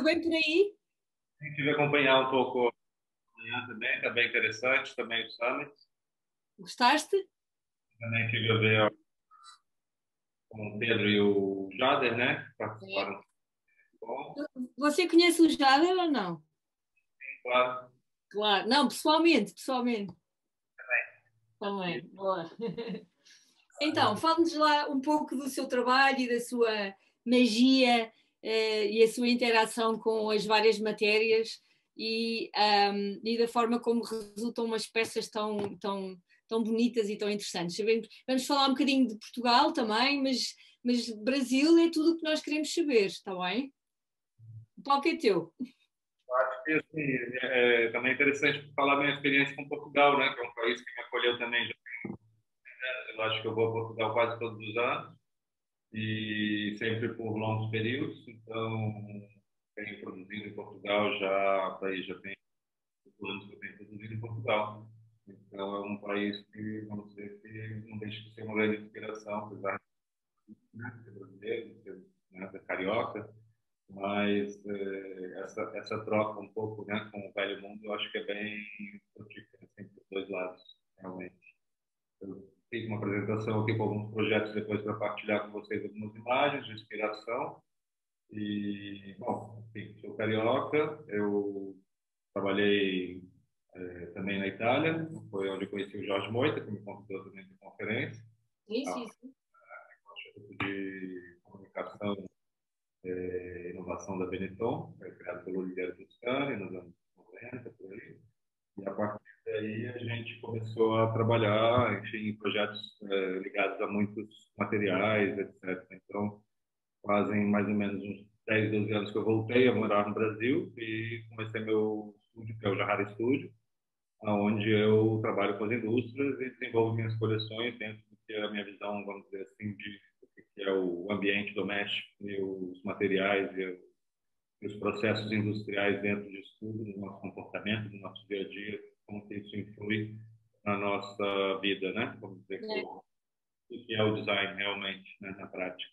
bem por aí? A gente vai acompanhar um pouco amanhã também, está bem interessante, também o Summit. Gostaste? Também tive a ver com o Pedro e o Jader, né? É. Participaram. Bom, Você conhece o Jader ou não? claro. Claro. Não, pessoalmente, pessoalmente. Também. Boa. Então, fale-nos lá um pouco do seu trabalho e da sua magia e a sua interação com as várias matérias e da forma como resultam umas peças tão bonitas e tão interessantes. Vamos falar um bocadinho de Portugal também, mas Brasil é tudo o que nós queremos saber, está bem? O palco é teu. Acho que assim, também é interessante falar minha experiência com Portugal, né? Que é um país que me acolheu também. Eu acho que eu vou a Portugal quase todos os anos e sempre por longos períodos. Então, tenho produzido em Portugal já tem 5 anos que eu tenho produzido em Portugal. Então, é um país que, vamos dizer, que não deixa de ser uma grande inspiração, apesar de ser brasileiro, de ser, né, de carioca. Mas essa troca um pouco, né, com o velho mundo, eu acho que é bem frutífera, assim, dos dois lados, realmente. Eu fiz uma apresentação aqui com alguns projetos depois para partilhar com vocês algumas imagens de inspiração. E, bom, enfim, sou carioca, eu trabalhei também na Itália, foi onde eu conheci o Jorge Moita, que me convidou também para conferência, Sim, a sim, sim. Instituto de Comunicação e Inovação da Benetton, foi criado pelo Oliviero Tuscani nos anos 90, por aí. E a partir daí a gente começou a trabalhar, enfim, em projetos ligados a muitos materiais, etc. Então, fazem mais ou menos uns 10, 12 anos que eu voltei a morar no Brasil e comecei meu estúdio, que é o Jahara Studio, onde eu trabalho com as indústrias e desenvolvo minhas coleções dentro do que é a minha visão, vamos dizer assim, de o que é o ambiente doméstico e os materiais e os processos industriais dentro disso tudo, do nosso comportamento, do nosso dia a dia, como que isso influi na nossa vida, né? Vamos dizer que É, o que é o design realmente, né, na prática.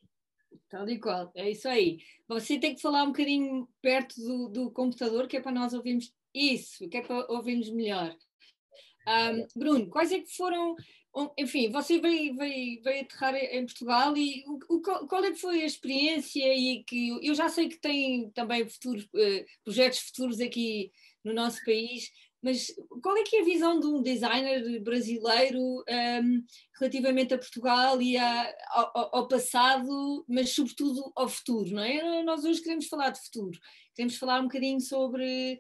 tal e qual, é isso aí. Você tem que falar um bocadinho perto do computador, que é para nós ouvirmos isso, que é para ouvirmos melhor. Bruno, quais é que foram, enfim, você veio aterrar em Portugal e qual é que foi a experiência e que eu já sei que tem também projetos futuros aqui no nosso país, mas qual é que é a visão de um designer brasileiro relativamente a Portugal e ao passado, mas sobretudo ao futuro, não é? Nós hoje queremos falar de futuro, queremos falar um bocadinho sobre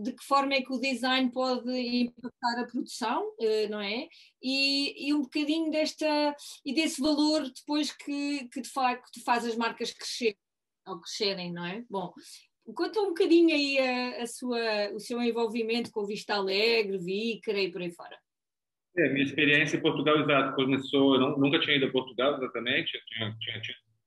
de que forma é que o design pode impactar a produção, não é? E um bocadinho desse valor depois que de facto faz as marcas crescer, ou crescerem, não é? Bom, conta um bocadinho aí o seu envolvimento com Vista Alegre, Vícara e por aí fora. Minha experiência em Portugal, exato, começou, eu nunca tinha ido a Portugal exatamente, eu tinha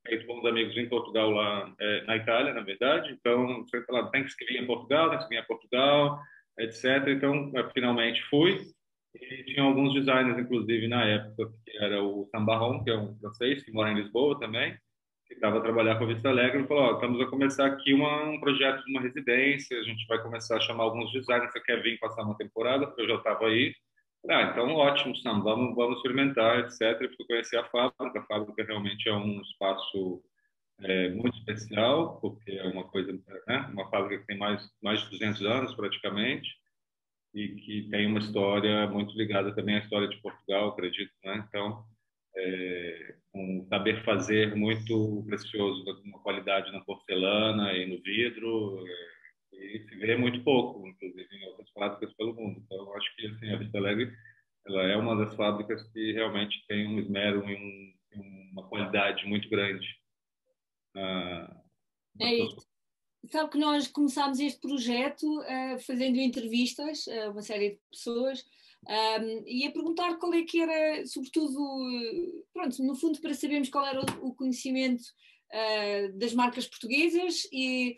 feito com uns amigos em Portugal lá, na Itália, na verdade, então você falava, tem que vir em Portugal, tem que vir a Portugal, etc. Então, finalmente fui, e tinha alguns designers, inclusive, na época, que era o Sambarron, que é um francês, que mora em Lisboa também, que estava a trabalhar com a Vista Alegre, e falou, ó, estamos a começar aqui um projeto de uma residência, a gente vai começar a chamar alguns designers, você quer vir passar uma temporada? Porque eu já estava aí, então ótimo, Sam, vamos experimentar, etc. E fui conhecer a fábrica realmente é um espaço muito especial, porque é uma coisa, né, uma fábrica que tem mais de 200 anos praticamente, e que tem uma história muito ligada também à história de Portugal, acredito, né? Então, um saber fazer muito precioso, uma qualidade na porcelana e no vidro, e se vê muito pouco, inclusive em outras fábricas pelo mundo. Então, eu acho que assim, a Vista Alegre ela é uma das fábricas que realmente tem um esmero e uma qualidade muito grande É nas suas. isso. Sabe que nós começámos este projeto fazendo entrevistas a uma série de pessoas e a perguntar qual é que era, sobretudo, pronto, no fundo para sabermos qual era o conhecimento das marcas portuguesas e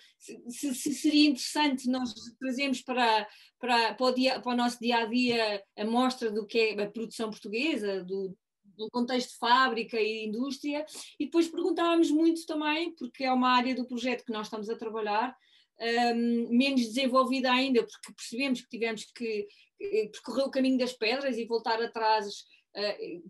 se seria interessante nós trazermos para o nosso dia a dia a mostra do que é a produção portuguesa, do contexto de fábrica e indústria, e depois perguntávamos muito também, porque é uma área do projeto que nós estamos a trabalhar, menos desenvolvida ainda, porque percebemos que tivemos que percorrer o caminho das pedras e voltar atrás,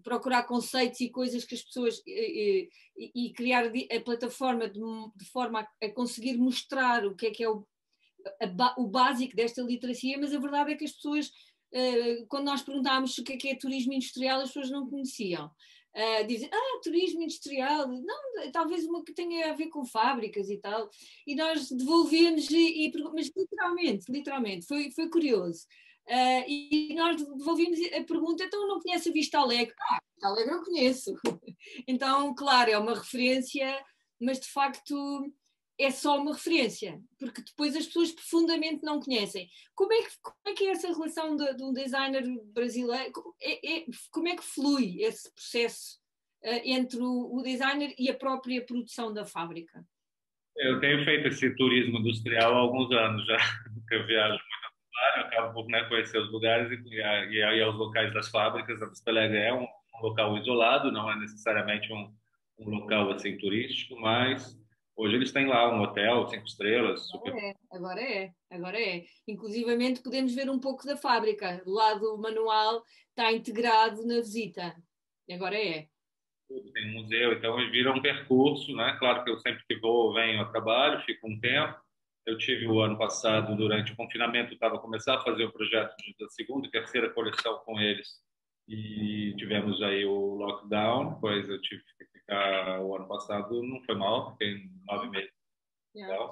procurar conceitos e coisas que as pessoas e criar a plataforma de forma a conseguir mostrar o que é o básico desta literacia, mas a verdade é que as pessoas, quando nós perguntámos o que é turismo industrial, as pessoas não conheciam. Dizem, turismo industrial, não, talvez uma que tenha a ver com fábricas e tal, e nós devolvemos, mas literalmente, foi curioso. E nós devolvimos a pergunta, então não conhece a Vista Alegre? Vista Alegre eu conheço. Então, claro, é uma referência, mas de facto é só uma referência, porque depois as pessoas profundamente não conhecem. Como é que é essa relação de um designer brasileiro? Como é que flui esse processo entre o designer e a própria produção da fábrica? Eu tenho feito esse turismo industrial há alguns anos já, que eu viajo muito a trabalho, acabo por, né, conhecer os lugares e aí aos locais das fábricas. A Vista Alegre é um local isolado, não é necessariamente um local assim turístico, mas hoje eles têm lá um hotel, 5 estrelas, super. Agora é. Inclusivamente podemos ver um pouco da fábrica. Do lado manual está integrado na visita. Agora é. Tem um museu, então vira um percurso, né? Claro que eu sempre que vou, venho a trabalho, fico um tempo. Eu tive o ano passado, durante o confinamento, estava começando a fazer o projeto da segunda e terceira coleção com eles. E tivemos aí o lockdown, pois eu tive que ficar o ano passado, não foi mal, fiquei 9 meses. Yeah.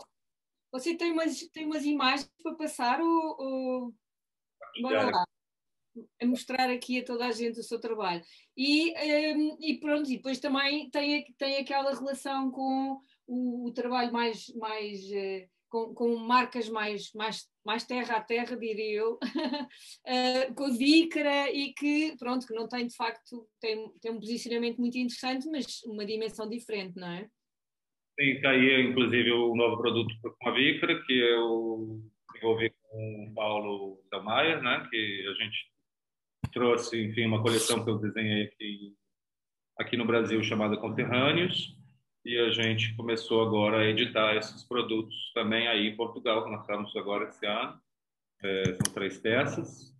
Você tem umas imagens para passar ou... Bora lá, a mostrar aqui a toda a gente o seu trabalho. E pronto, e depois também tem aquela relação com o trabalho mais com marcas mais terra a terra, diria eu, com a Vícara, e que, pronto, que não tem, de facto, tem um posicionamento muito interessante, mas uma dimensão diferente, não é? Sim, está aí, inclusive, o novo produto com a Vícara, que eu desenvolvi com o Paulo Salmaia, né? Que a gente trouxe, enfim, uma coleção que eu desenhei aqui no Brasil chamada Conterrâneos, e a gente começou agora a editar esses produtos também aí em Portugal, que nós estamos agora esse ano. São 3 peças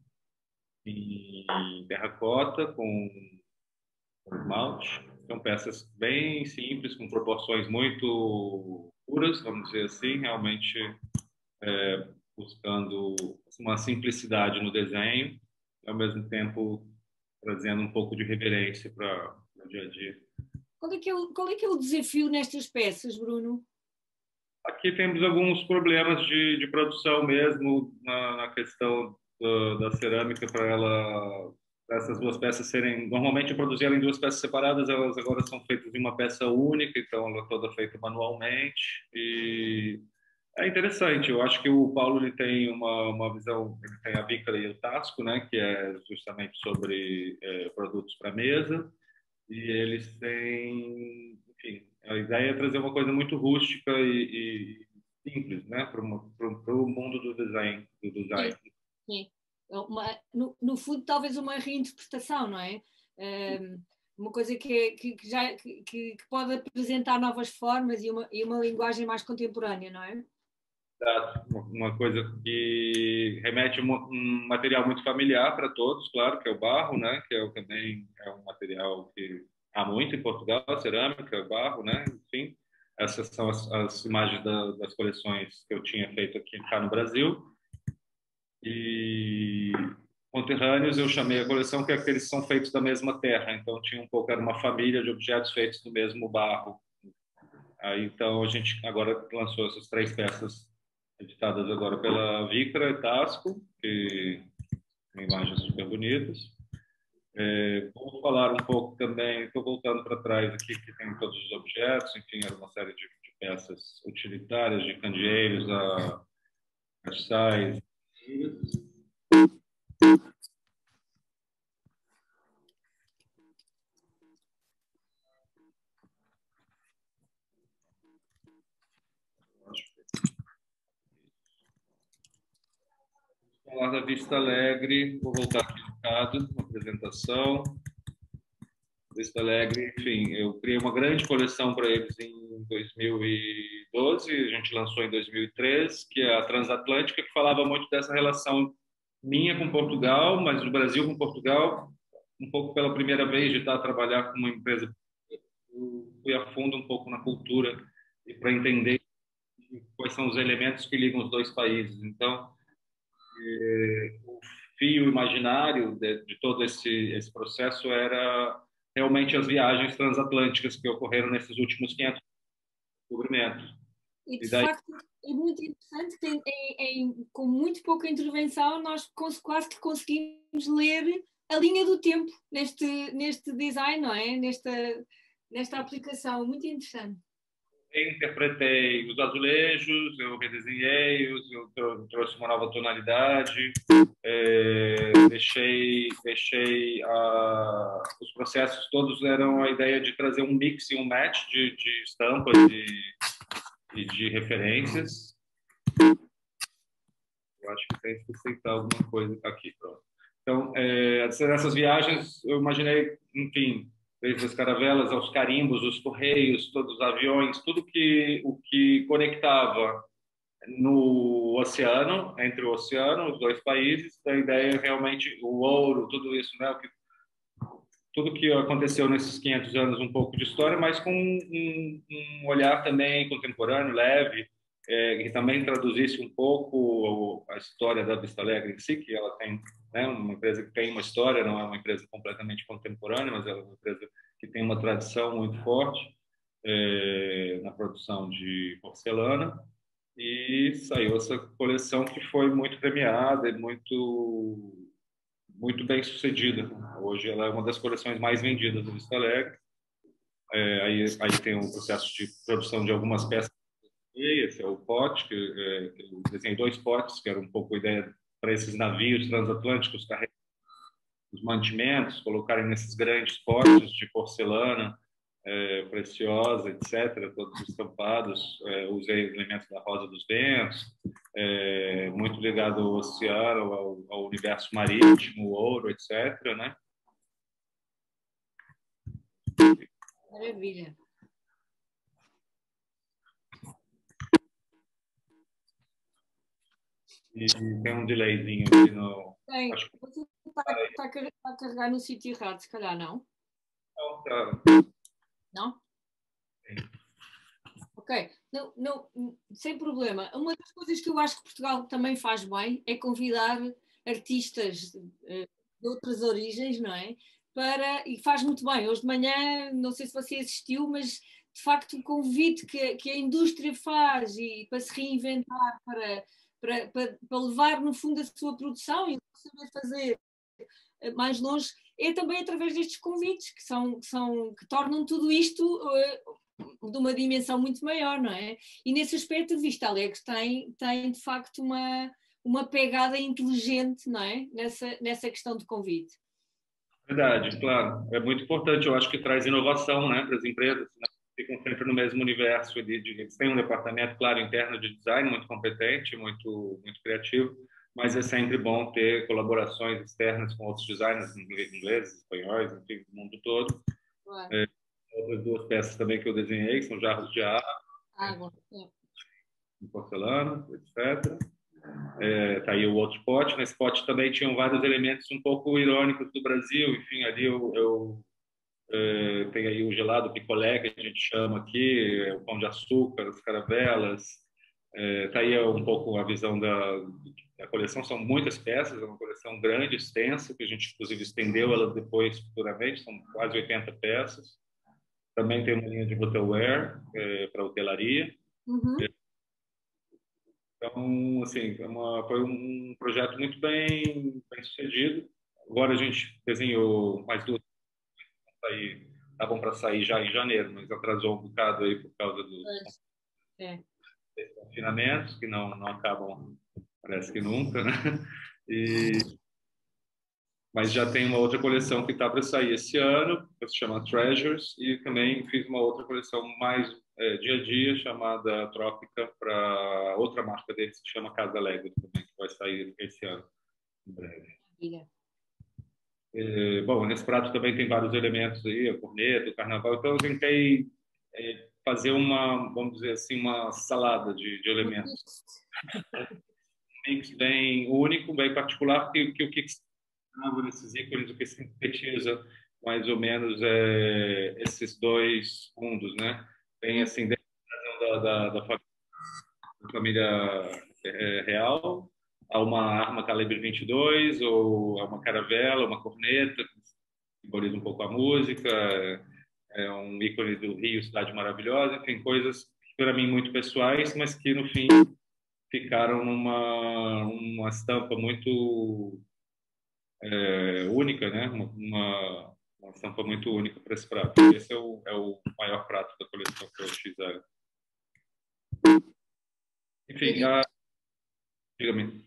em terracota com esmalte. São peças bem simples, com proporções muito puras, vamos dizer assim, realmente buscando uma simplicidade no desenho, e ao mesmo tempo trazendo um pouco de reverência para o dia a dia. Qual é que é o desafio nestas peças, Bruno? Aqui temos alguns problemas de produção mesmo na questão da cerâmica para essas duas peças serem, normalmente eu produzia ela em duas peças separadas, elas agora são feitas em uma peça única, então ela é toda feita manualmente e é interessante. Eu acho que o Paulo ele tem uma visão, ele tem a Vícara e o Tasco, né, que é justamente sobre produtos para mesa, e eles têm, enfim, a ideia é trazer uma coisa muito rústica e simples, né, para o mundo do design, do Sim, design. sim. No fundo, talvez uma reinterpretação, não é? Uma coisa que pode apresentar novas formas e uma linguagem mais contemporânea, não é? Uma coisa que remete a um material muito familiar para todos, claro, que é o barro, né, que também é um material que há muito em Portugal, a cerâmica, o barro, né, enfim. Essas são as imagens das coleções que eu tinha feito aqui cá no Brasil. E conterrâneos eu chamei a coleção que é aqueles que são feitos da mesma terra, então tinha um pouco, era uma família de objetos feitos do mesmo barro. Aí, então a gente agora lançou essas 3 peças editadas agora pela Vícara e Tasco, que tem imagens super bonitas. Vou falar um pouco também, estou voltando para trás aqui, que tem todos os objetos, enfim, era uma série de peças utilitárias, de candeeiros a castiçais. Vou falar da Vista Alegre, vou voltar aqui um bocado na apresentação. Vista Alegre, enfim, eu criei uma grande coleção para eles em 2012, 2012, a gente lançou em 2013, que é a Transatlântica, que falava muito dessa relação minha com Portugal, mas do Brasil com Portugal, um pouco pela primeira vez de estar a trabalhar com uma empresa. Eu fui a fundo um pouco na cultura e para entender quais são os elementos que ligam os dois países. Então, o fio imaginário de todo esse processo era realmente as viagens transatlânticas que ocorreram nesses últimos 500 descobrimentos. E de E daí, facto é muito interessante que com muito pouca intervenção nós quase que conseguimos ler a linha do tempo neste design, não é? Nesta aplicação, muito interessante. eu interpretei os azulejos, eu redesenhei-os, eu trouxe uma nova tonalidade, os processos todos eram a ideia de trazer um mix e um match de estampas e de referências. Eu acho que tem que aceitar alguma coisa aqui, pronto. Então, essas viagens, eu imaginei, enfim, desde as caravelas aos carimbos, os correios, todos os aviões, o que conectava no oceano, entre o oceano, os dois países, a ideia é realmente o ouro, tudo isso, né? Tudo que aconteceu nesses 500 anos, um pouco de história, mas com um olhar também contemporâneo, leve, que também traduzisse um pouco a história da Vista Alegre em si, que ela tem, né, uma empresa que tem uma história, não é uma empresa completamente contemporânea, mas ela é uma empresa que tem uma tradição muito forte na produção de porcelana. E saiu essa coleção que foi muito premiada e muito bem sucedida. Hoje ela é uma das coleções mais vendidas do Vista Alegre. Aí tem o processo de produção de algumas peças. Esse é o pote, que eu desenhei 2 potes, que era um pouco a ideia para esses navios transatlânticos carregar os mantimentos, colocarem nesses grandes potes de porcelana preciosa, etc., todos estampados. Usei elementos da Rosa dos Ventos, muito ligado ao oceano, ao universo marítimo, ouro, etc., né? Maravilha. E tem um delayzinho aqui no... Tem. Acho que Você está a carregar no sítio errado, se calhar não. não, tá. Não? Ok, não, sem problema. Uma das coisas que eu acho que Portugal também faz bem é convidar artistas de outras origens, não é? E faz muito bem. Hoje de manhã, não sei se você assistiu, mas de facto o convite que a indústria faz e para se reinventar, para levar no fundo a sua produção e saber fazer mais longe, é também através destes convites que tornam tudo isto de uma dimensão muito maior, não é? E nesse aspecto, a Vista Alegre tem de facto uma pegada inteligente, não é? Nessa questão de convite. Verdade, claro. É muito importante. Eu acho que traz inovação, né, para as empresas, né? Ficam sempre no mesmo universo. Eles têm um departamento, claro, interno de design muito competente, muito criativo, mas é sempre bom ter colaborações externas com outros designers ingleses, espanhóis, enfim, do mundo todo. Claro. Outras 2 peças também que eu desenhei, que são jarros de água, Água. de porcelana, etc. Tá aí o outro pote. Nesse pote também tinham vários elementos um pouco irônicos do Brasil. Enfim, ali eu tem aí o gelado picolé, que a gente chama aqui, o pão de açúcar, as caravelas. Tá aí um pouco a visão da coleção. São muitas peças, é uma coleção grande, extensa, que a gente, inclusive, estendeu ela depois, futuramente. São quase 80 peças. Também tem uma linha de hotelware para hotelaria. Uhum. Então, assim, foi um projeto muito bem sucedido. Agora a gente desenhou mais 2, estavam para sair já em janeiro, mas atrasou um bocado aí por causa dos É. confinamentos, que não acabam, parece que nunca, né? E, mas já tem uma outra coleção que está para sair esse ano, que se chama Treasures, e também fiz uma outra coleção mais dia a dia, chamada Trópica, para outra marca deles, que se chama Casa Alegre, também, que vai sair esse ano, em breve. Bom, nesse prato também tem vários elementos aí, a corneta, o carnaval, então eu tentei fazer uma, vamos dizer assim, uma salada de elementos. Um mix bem único, bem particular, que o que nesses ícones, o que sintetiza mais ou menos esses dois mundos, né? Tem assim, dentro da família real, há uma arma calibre 22, ou há uma caravela, uma corneta, que simboliza um pouco a música, um ícone do Rio, Cidade Maravilhosa, tem coisas para mim muito pessoais, mas que no fim ficaram uma estampa muito única, né? Uma estampa muito única para esse prato. Esse é o maior prato da coleção que eu fiz. Enfim, diga-me.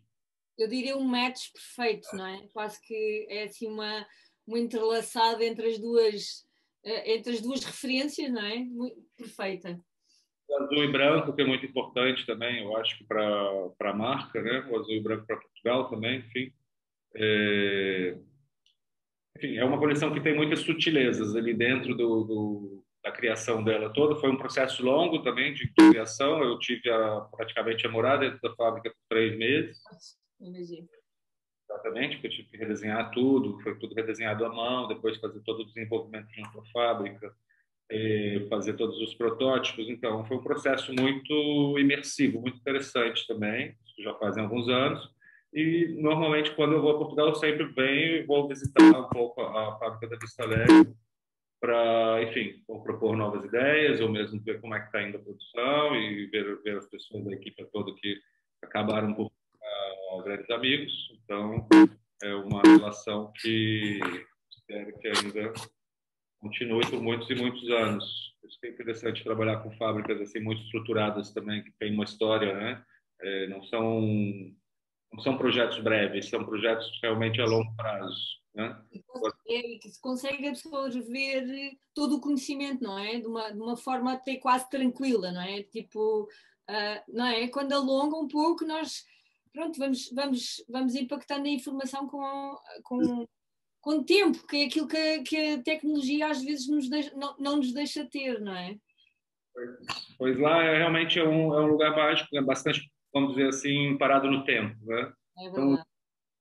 Eu diria um match perfeito, não é? Quase que é assim uma entrelaçada entre as duas referências, não é? Perfeita. O azul e branco, que é muito importante também, eu acho que para a marca, né? O azul e branco para Portugal também, enfim. Enfim, é uma coleção que tem muitas sutilezas ali dentro da criação dela toda. Foi um processo longo também de criação. Eu tive praticamente a morar dentro da fábrica por 3 meses. Imagino. Exatamente, porque eu tive que redesenhar tudo, foi tudo redesenhado à mão, depois fazer todo o desenvolvimento junto à fábrica, fazer todos os protótipos. Então, foi um processo muito imersivo, muito interessante também, isso já fazem alguns anos. E, normalmente, quando eu vou a Portugal, eu sempre venho e vou visitar um pouco a fábrica da Vista Alegre para, enfim, ou propor novas ideias, ou mesmo ver como é que está indo a produção e ver as pessoas da equipe toda que acabaram por grandes amigos. Então, é uma relação que espero que ainda continue por muitos e muitos anos. Isso que é interessante trabalhar com fábricas assim muito estruturadas também, que tem uma história, né? Não são projetos breves, são projetos realmente a longo prazo, né? E que se consegue absorver todo o conhecimento, não é? De uma forma até quase tranquila, não é? Tipo, não é? Quando alonga um pouco, nós pronto, vamos impactando a informação com tempo, que é aquilo que a tecnologia às vezes não nos deixa ter, não é? Pois lá realmente é um lugar mágico, é bastante, vamos dizer assim, parado no tempo, né? É Então, verdade.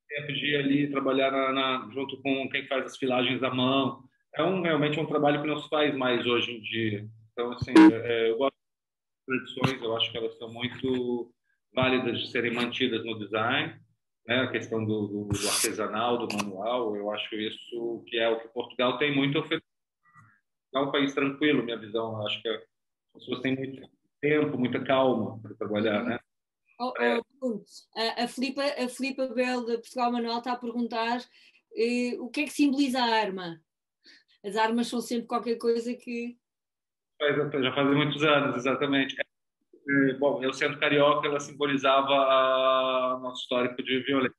tempo de ir ali trabalhar junto com quem faz as filagens à mão. Realmente um trabalho que não se faz mais hoje em dia. Então, assim, eu gosto das tradições, eu acho que elas são muito válidas de serem mantidas no design, né? A questão do artesanal, do manual, eu acho isso que é o que Portugal tem muito a oferecer. É um país tranquilo, minha visão. Eu acho que as pessoas têm muito tempo, muita calma para trabalhar, Uhum. né? Bruno, a Filipa Bel de Portugal Manual está a perguntar o que é que simboliza a arma? As armas são sempre qualquer coisa que. Já fazem muitos anos, exatamente. Bom, eu sendo carioca, ela simbolizava nosso histórico de violência.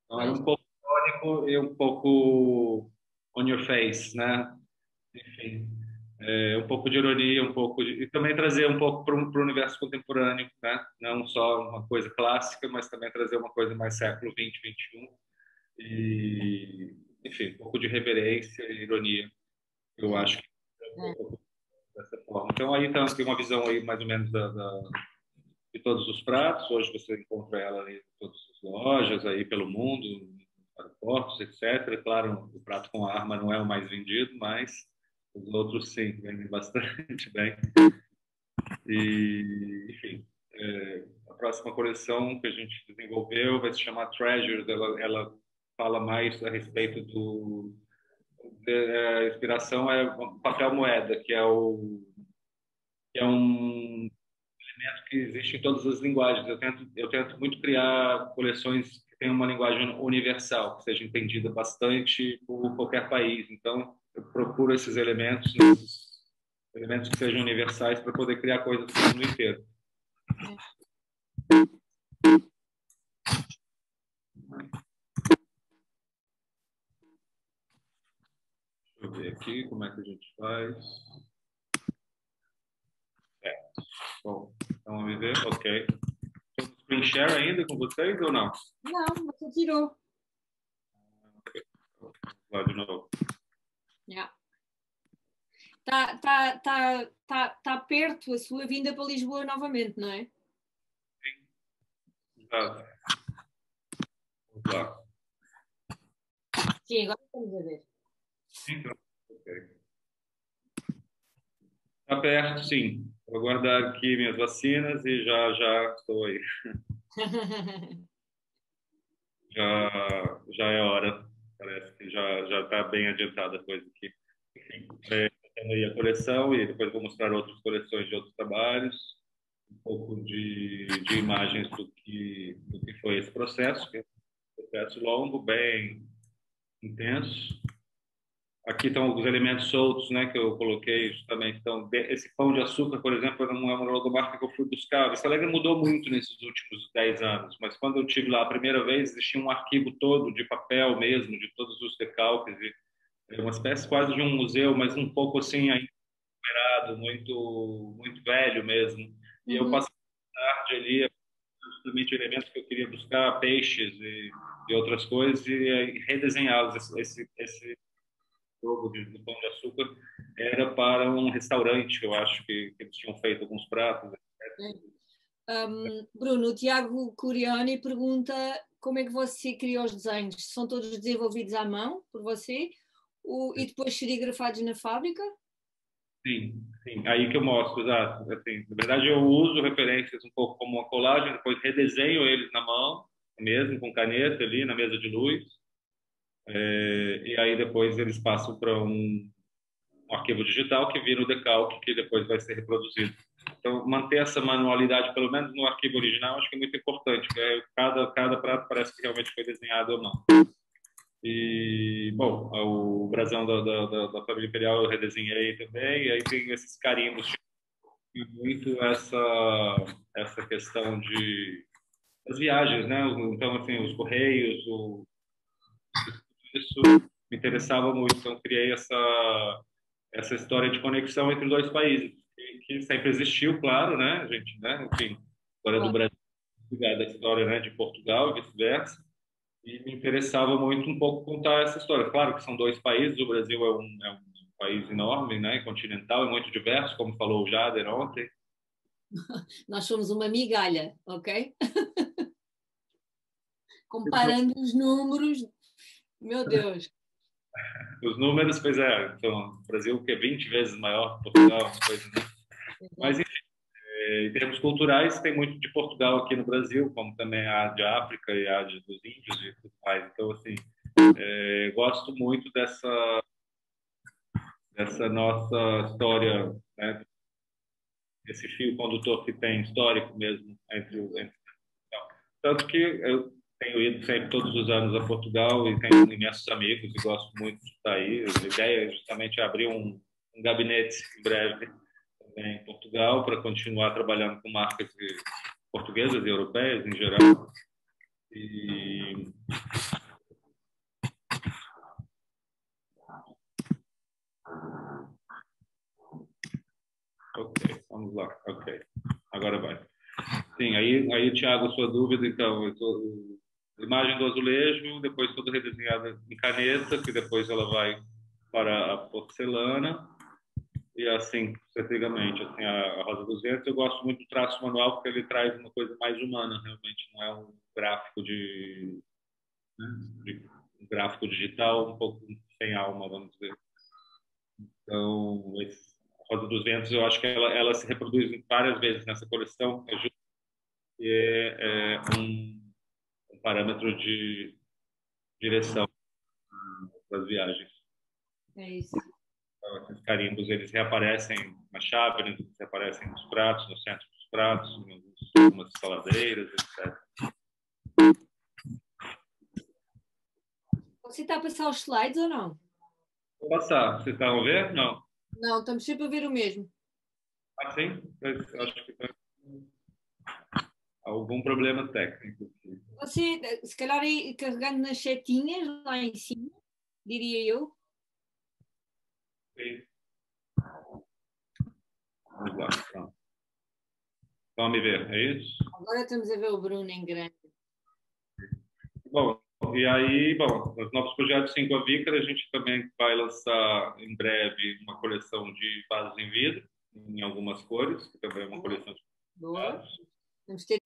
Então, era Pois, um pouco irônico e um pouco on your face, né? Enfim, um pouco de ironia, e também trazer um pouco para o universo contemporâneo, né? Não só uma coisa clássica, mas também trazer uma coisa mais século XX, XXI. E, enfim, um pouco de reverência e ironia. Eu é, acho que é. dessa forma. Então, aí tem uma visão aí mais ou menos de todos os pratos. Hoje você encontra ela ali em todas as lojas aí pelo mundo, aeroportos, etc. Claro, o prato com arma não é o mais vendido, mas os outros sim, vendem bastante bem. E, enfim, a próxima coleção que a gente desenvolveu vai se chamar Treasures. Ela fala mais a respeito a inspiração é o papel moeda, que é um que existe em todas as linguagens. Eu tento muito criar coleções que tenham uma linguagem universal, que seja entendida bastante por qualquer país. Então, eu procuro esses elementos que sejam universais para poder criar coisas para o mundo inteiro. Deixa eu ver aqui como é que a gente faz. Bom, então vamos ver. Ok. Screen share ainda com vocês ou não? Não, você tirou. Lá de novo. Yeah. Está perto a sua vinda para Lisboa novamente, não é? Exato. Vamos lá. Sim, agora estamos a ver. Então, ok. Está perto, sim. Vou guardar aqui minhas vacinas e já estou aí. Já é hora. Parece que já está bem adiantada a coisa aqui. Enfim, tendo aí a coleção e depois vou mostrar outras coleções de outros trabalhos, um pouco de imagens do que foi esse processo, que é um processo longo, bem intenso. Aqui estão os elementos soltos, né, que eu coloquei justamente. Então, esse pão de açúcar, por exemplo, é uma logomarca que eu fui buscar. Vista Alegre mudou muito nesses últimos 10 anos, mas quando eu tive lá a primeira vez, existia um arquivo todo de papel mesmo, de todos os decalques, é uma espécie quase de um museu, mas um pouco assim, ainda muito velho mesmo. E eu passei a tarde ali, justamente elementos que eu queria buscar, peixes e outras coisas, e redesenhá-los. Esse jogo do Pão de Açúcar era para um restaurante, eu acho que eles tinham feito alguns pratos. Bruno, o Tiago Curioni pergunta como é que você criou os desenhos? São todos desenvolvidos à mão por você e depois serigrafados na fábrica? Sim, sim, aí que eu mostro, exato. Assim, na verdade, eu uso referências um pouco como uma colagem, depois redesenho eles na mão, mesmo com caneta ali na mesa de luz, e aí depois eles passam para um arquivo digital que vira o decalque, que depois vai ser reproduzido. Então, manter essa manualidade, pelo menos no arquivo original, acho que é muito importante, porque cada prato parece que realmente foi desenhado ou não. E, bom, o brasão da família imperial eu redesenhei também, e aí tem esses carimbos, muito essa questão das viagens, né? Então, assim, os correios, isso me interessava muito, então criei essa história de conexão entre os dois países, que sempre existiu, claro, né? A gente, né? Enfim, a história do Brasil ligada à história, né, de Portugal e vice-versa. E me interessava muito um pouco contar essa história. Claro que são dois países, o Brasil é um país enorme, né, continental, é muito diverso, como falou o Jader ontem. Nós somos uma migalha, ok? Comparando os números, meu Deus. Os números, pois é, então, o Brasil que é 20 vezes maior que Portugal, coisa, né? Mas, enfim, em termos culturais, tem muito de Portugal aqui no Brasil, como também a de África e a dos índios e tudo mais. Então, assim, gosto muito dessa nossa história, né? Esse fio condutor que tem histórico mesmo tanto que eu tenho ido sempre todos os anos a Portugal e tenho imensos amigos e gosto muito de estar aí. A ideia é justamente abrir um gabinete em breve também em Portugal para continuar trabalhando com marcas portuguesas e europeias em geral. E ok, vamos lá. Ok, agora vai. Sim, aí Thiago, sua dúvida, então, a imagem do azulejo, depois toda redesenhada em caneta, que depois ela vai para a porcelana, e assim sucessivamente. Assim, a Rosa dos Ventos, eu gosto muito do traço manual, porque ele traz uma coisa mais humana, realmente, não é um gráfico um gráfico digital, um pouco sem alma, vamos dizer. Então, a Rosa dos Ventos, eu acho que ela se reproduz várias vezes nessa coleção, é um parâmetro de direção das viagens. É isso. Então, esses carimbos, eles reaparecem na chave, eles reaparecem nos pratos, no centro dos pratos, em algumas saladeiras, etc. Você está a passar os slides ou não? Vou passar. Vocês estavam vendo? Não. Não, estamos sempre a ver o mesmo. Ah, sim? Mas acho que tem algum problema técnico aqui. Você, se calhar, aí, carregando nas setinhas lá em cima, diria eu. Sim. Vamos lá. Pronto. Vamos me ver, é isso? Agora estamos a ver o Bruno em grande. Bom, E aí, bom, os novos projetos sim com a Vícara, a gente também vai lançar em breve uma coleção de vasos em vidro, em algumas cores, que também é uma coleção de vasos. Vamos ter